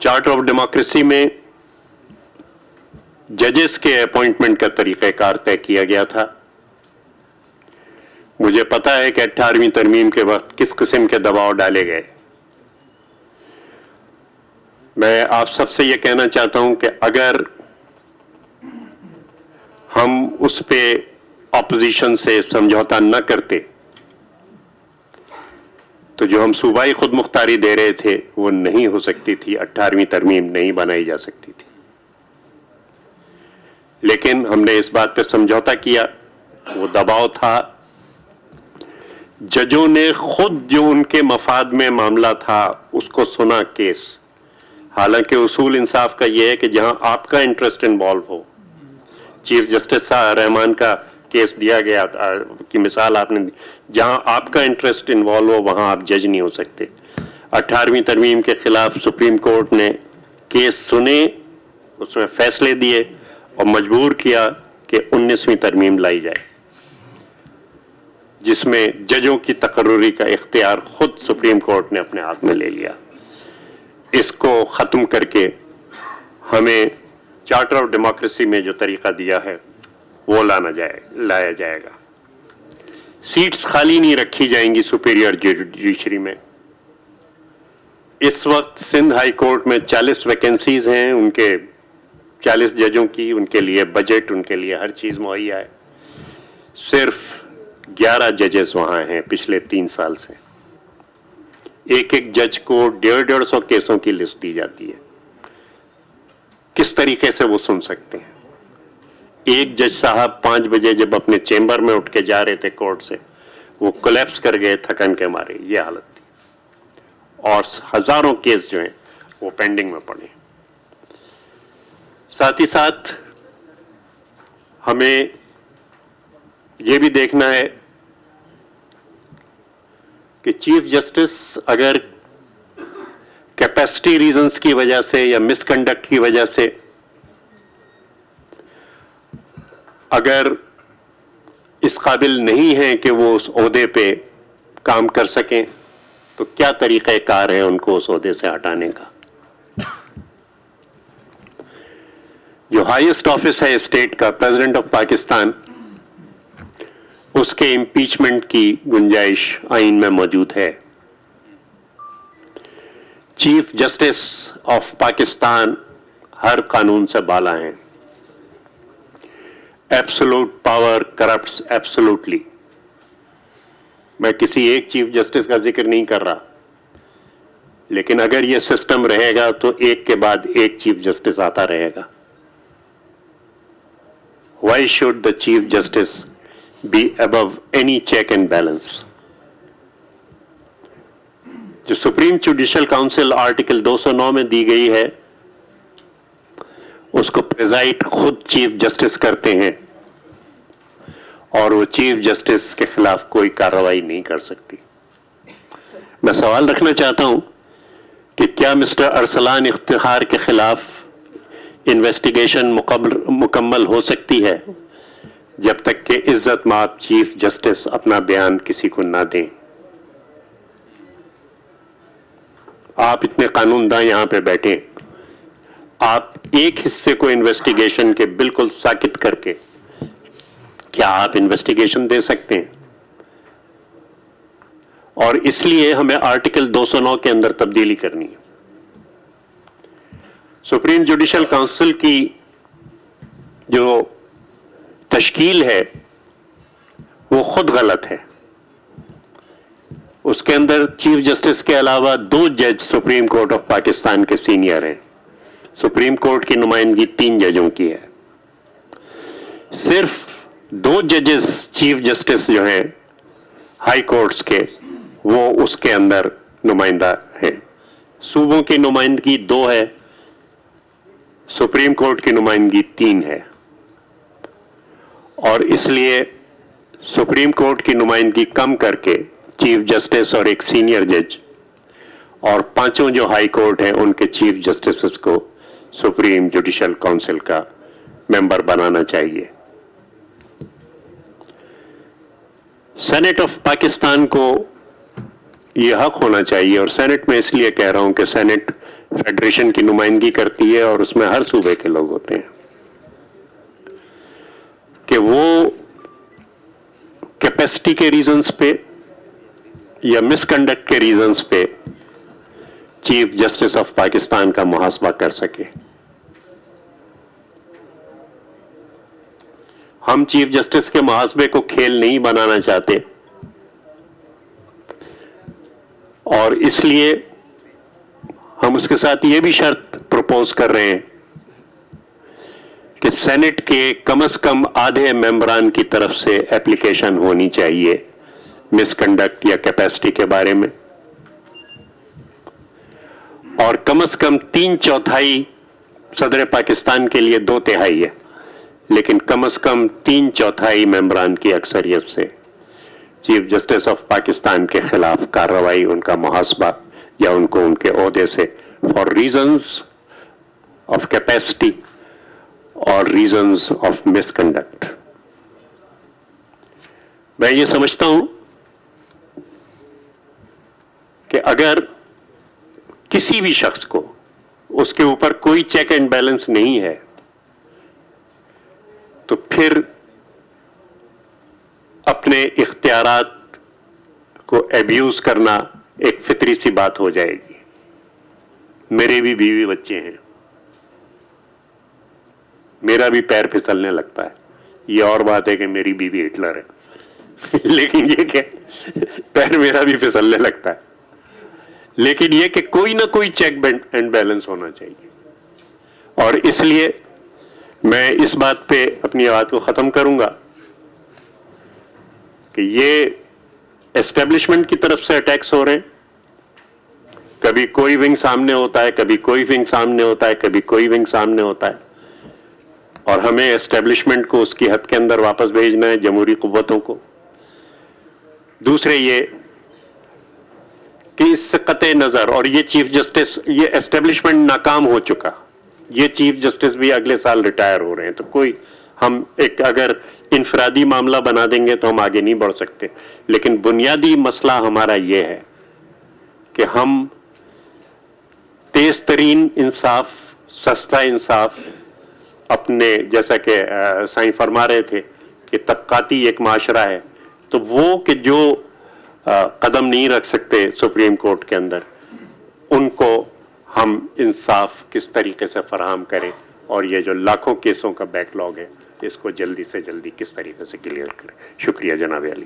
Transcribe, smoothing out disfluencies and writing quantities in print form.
Charter of democracy में जजेस के अपॉइंटमेंट का तरीक़ाकार तय किया गया था। मुझे पता है कि 18वीं तरमीम के वक्त किस किस्म के दबाव डाले गए। मैं आप सबसे यह कहना चाहता हूं कि अगर हम उस पे ऑपोजिशन से समझौता न करते तो जो हम सूबाई खुद मुख्तारी दे रहे थे वो नहीं हो सकती थी, 18वीं तरमीम नहीं बनाई जा सकती थी। लेकिन हमने इस बात पे समझौता किया, वो दबाव था। जजों ने खुद जो उनके मफाद में मामला था उसको सुना केस। हालांकि उसूल इंसाफ का यह है कि जहां आपका इंटरेस्ट इन्वॉल्व हो, चीफ जस्टिस रहमान का केस दिया गया की मिसाल आपने दी, जहां आपका इंटरेस्ट इन्वॉल्व हो वहां आप जज नहीं हो सकते। 18वीं तरमीम के खिलाफ सुप्रीम कोर्ट ने केस सुने, उसमें फैसले दिए और मजबूर किया कि 19वीं तरमीम लाई जाए, जिसमें जजों की तकर्रुरी का इख्तियार खुद सुप्रीम कोर्ट ने अपने हाथ में ले लिया। इसको खत्म करके हमें चार्टर ऑफ डेमोक्रेसी में जो तरीका दिया है वो लाया जाएगा। सीट्स खाली नहीं रखी जाएंगी सुपीरियर जुडिशरी में। इस वक्त सिंध हाई कोर्ट में 40 वैकेंसीज हैं, उनके 40 जजों की, उनके लिए बजट, उनके लिए हर चीज मुहैया है। सिर्फ 11 जजेस वहां हैं पिछले 3 साल से। एक एक जज को 150 केसों की लिस्ट दी जाती है। किस तरीके से वो सुन सकते हैं? एक जज साहब 5 बजे जब अपने चेंबर में उठ के जा रहे थे कोर्ट से, वो कोलैप्स कर गए थकन के मारे, ये हालत थी। और हजारों केस जो हैं वो पेंडिंग में पड़े। साथ ही साथ हमें ये भी देखना है कि चीफ जस्टिस अगर कैपेसिटी रीजंस की वजह से या मिसकंडक्ट की वजह से अगर इस काबिल नहीं है कि वो उस ओहदे पे काम कर सकें, तो क्या तरीक़ाकार है उनको उस ओहदे से हटाने का? जो हाईएस्ट ऑफिस है स्टेट का, प्रेसिडेंट ऑफ पाकिस्तान, उसके इम्पीचमेंट की गुंजाइश आइन में मौजूद है। चीफ जस्टिस ऑफ पाकिस्तान हर कानून से बाला हैं। Absolute power corrupts absolutely. मैं किसी एक चीफ जस्टिस का जिक्र नहीं कर रहा, लेकिन अगर यह सिस्टम रहेगा तो एक के बाद एक चीफ जस्टिस आता रहेगा। Why should the chief justice be above any check and balance? जो सुप्रीम जुडिशियल काउंसिल आर्टिकल 209 में दी गई है, उसको प्रेजाइड खुद चीफ जस्टिस करते हैं और वो चीफ जस्टिस के खिलाफ कोई कार्रवाई नहीं कर सकती। मैं सवाल रखना चाहता हूं कि क्या मिस्टर अरसलान इफ्तिखार के खिलाफ इन्वेस्टिगेशन मुकम्मल हो सकती है जब तक कि इज्जत माब चीफ जस्टिस अपना बयान किसी को ना दें? आप इतने कानूनदां यहां पे बैठे, आप एक हिस्से को इन्वेस्टिगेशन के बिल्कुल साकित करके क्या आप इन्वेस्टिगेशन दे सकते हैं? और इसलिए हमें आर्टिकल 209 के अंदर तब्दीली करनी है। सुप्रीम जुडिशियल काउंसिल की जो तश्कील है वो खुद गलत है। उसके अंदर चीफ जस्टिस के अलावा 2 जज सुप्रीम कोर्ट ऑफ पाकिस्तान के सीनियर हैं। सुप्रीम कोर्ट की नुमाइंदगी 3 जजों की है। सिर्फ 2 जजेस चीफ जस्टिस जो हैं हाई कोर्ट्स के, वो उसके अंदर नुमाइंदा हैं। सूबों की नुमाइंदगी 2 है, सुप्रीम कोर्ट की नुमाइंदगी 3 है। और इसलिए सुप्रीम कोर्ट की नुमाइंदगी कम करके चीफ जस्टिस और एक सीनियर जज और 5 जो हाई कोर्ट हैं उनके चीफ जस्टिस को सुप्रीम जुडिशियल काउंसिल का मेंबर बनाना चाहिए। सेनेट ऑफ पाकिस्तान को ये हक होना चाहिए। और सेनेट में इसलिए कह रहा हूं कि सेनेट फेडरेशन की नुमाइंदगी करती है और उसमें हर सूबे के लोग होते हैं, कि वो कैपेसिटी के रीजंस पे या मिसकंडक्ट के रीजंस पे चीफ जस्टिस ऑफ पाकिस्तान का मुहासबा कर सके। हम चीफ जस्टिस के मुहासबे को खेल नहीं बनाना चाहते और इसलिए हम उसके साथ ये भी शर्त प्रपोज कर रहे हैं कि सेनेट के कम से कम आधे मेंबरान की तरफ से एप्लीकेशन होनी चाहिए मिसकंडक्ट या कैपेसिटी के बारे में, और कम से कम 3/4 सदर पाकिस्तान के लिए 2/3 है, लेकिन कम से कम 3/4 मेंबरान की अक्सरियत से चीफ जस्टिस ऑफ पाकिस्तान के खिलाफ कार्रवाई, उनका मुहासबा या उनको उनके ओहदे से फॉर रीजंस ऑफ कैपेसिटी और रीजंस ऑफ मिसकंडक्ट। मैं ये समझता हूं कि अगर किसी भी शख्स को उसके ऊपर कोई चेक एंड बैलेंस नहीं है तो फिर अपने इख्तियारात को एब्यूज करना एक फितरी सी बात हो जाएगी। मेरे भी बीवी बच्चे हैं, मेरा भी पैर फिसलने लगता है। ये और बात है कि मेरी बीवी हिटलर है लेकिन ये क्या, पैर मेरा भी फिसलने लगता है। लेकिन यह कि कोई ना कोई चेक एंड बैलेंस होना चाहिए, और इसलिए मैं इस बात पे अपनी बात को खत्म करूंगा कि ये एस्टेब्लिशमेंट की तरफ से अटैक्स हो रहे हैं। कभी कोई विंग सामने होता है, कभी कोई विंग सामने होता है, कभी कोई विंग सामने होता है, और हमें एस्टेब्लिशमेंट को उसकी हद के अंदर वापस भेजना है, जमहूरी कुव्वतों को। दूसरे ये कि इससे कतई नजर, और ये चीफ जस्टिस, ये एस्टेब्लिशमेंट नाकाम हो चुका, ये चीफ जस्टिस भी अगले साल रिटायर हो रहे हैं, तो कोई हम एक अगर इनफरादी मामला बना देंगे तो हम आगे नहीं बढ़ सकते। लेकिन बुनियादी मसला हमारा ये है कि हम तेज तरीन इंसाफ, सस्ता इंसाफ अपने, जैसा कि साईं फरमा रहे थे कि तबकाती एक माशरा है, तो वो कि जो कदम नहीं रख सकते सुप्रीम कोर्ट के अंदर, उनको हम इंसाफ किस तरीके से फराहम करें, और ये जो लाखों केसों का बैकलॉग है इसको जल्दी से जल्दी किस तरीके से क्लियर करें। शुक्रिया जनाब अली।